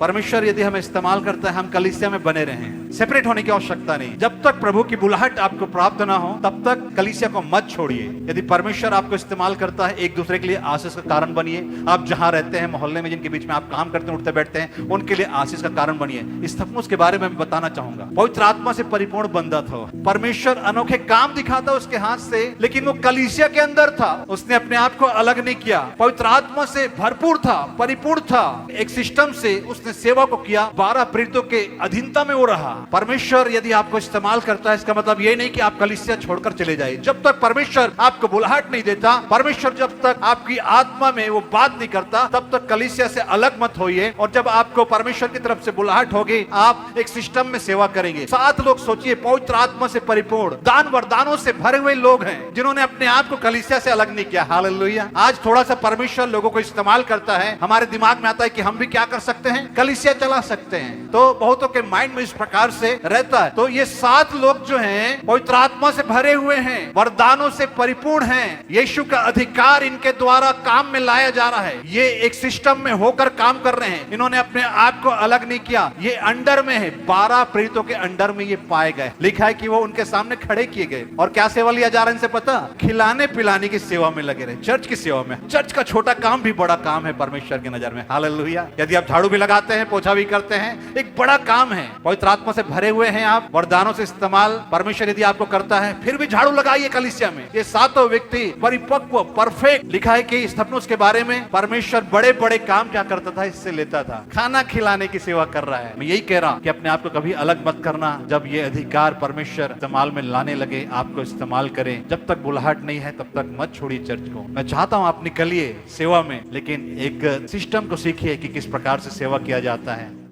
परमेश्वर यदि हमें इस्तेमाल करता है, हम कलीसिया में बने रहें, सेपरेट होने की आवश्यकता नहीं। जब तक प्रभु की बुलाहट आपको प्राप्त ना हो तब तक कलीसिया को मत छोड़िए। यदि परमेश्वर आपको इस्तेमाल करता है, एक दूसरे के लिए आशीष का कारण बनिए। आप जहां रहते हैं, मोहल्ले में जिनके बीच में आप काम करते हैं, उठते बैठते हैं, उनके लिए आशीष का कारण बनिए। स्थफनुस के बारे में बताना चाहूंगा। पवित्र आत्मा से परिपूर्ण बंदा था। परमेश्वर अनोखे काम दिखाता उसके हाथ से, लेकिन वो कलीसिया के अंदर था। उसने अपने आप को अलग नहीं किया। पवित्र आत्मा से भरपूर था, परिपूर्ण था। एक सिस्टम से उसने सेवा को किया। 12 प्रेरितों के अधीनता में वो रहा। परमेश्वर यदि आपको इस्तेमाल करता है, इसका मतलब ये नहीं कि आप कलीसिया छोड़कर चले जाए। जब तक परमेश्वर आपको बुलाहट नहीं देता, परमेश्वर जब तक आपकी आत्मा में वो बात नहीं करता, तब तक कलीसिया से अलग मत होइए। और जब आपको परमेश्वर की तरफ से बुलाहट होगी, आप एक सिस्टम में सेवा करेंगे। 7 लोग सोचिए, पवित्र आत्मा से परिपूर्ण, दान वरदानों से भरे हुए लोग हैं, जिन्होंने अपने आप को कलीसिया से अलग नहीं किया। हालेलुया। आज थोड़ा सा परमेश्वर लोगों को इस्तेमाल करता है, हमारे दिमाग में आता है कि हम भी क्या कर सकते हैं, कलीसिया चला सकते हैं। तो बहुतों के माइंड में इस प्रकार से रहता है। तो ये 7 लोग जो हैं, पवित्र आत्मा से भरे हुए हैं, वरदानों से परिपूर्ण हैं। यीशु का अधिकार इनके द्वारा काम में लाया जा रहा है। ये एक सिस्टम में होकर काम कर रहे हैं। इन्होंने अपने आप को अलग नहीं किया। ये अंडर में है, 12 प्रेरितों के अंडर में ये पाए गए। लिखा है कि वो उनके सामने खड़े किए गए। और क्या सेवा लिया जा रहा है इनसे पता? खिलाने पिलाने की सेवा में लगे रहे, चर्च की सेवा में। चर्च का छोटा काम भी बड़ा काम है परमेश्वर की नजर में। हालेलुया। यदि आप झाड़ू भी लगाते हैं, पोछा भी करते हैं, एक बड़ा काम है। पवित्र आत्मा से भरे हुए हैं आप, वरदानों से इस्तेमाल परमेश्वर यदि आपको करता है, फिर भी झाड़ू लगाइए कलीसिया में। ये 7 व्यक्ति परिपक्व, परफेक्ट। लिखा है कि स्तेफनुस के बारे में, परमेश्वर बड़े बड़े काम क्या करता था, इससे लेता था। खाना खिलाने की सेवा कर रहा है। मैं यही कह रहा हूं कि अपने आप को कभी अलग मत करना। जब ये अधिकार परमेश्वर इस्तेमाल में लाने लगे, आपको इस्तेमाल करें। जब तक बुलाहट नहीं है तब तक मत छोड़िए चर्च को। मैं चाहता हूं आप निकलिए सेवा में, लेकिन एक सिस्टम को सीखिए कि किस प्रकार से सेवा किया जाता है।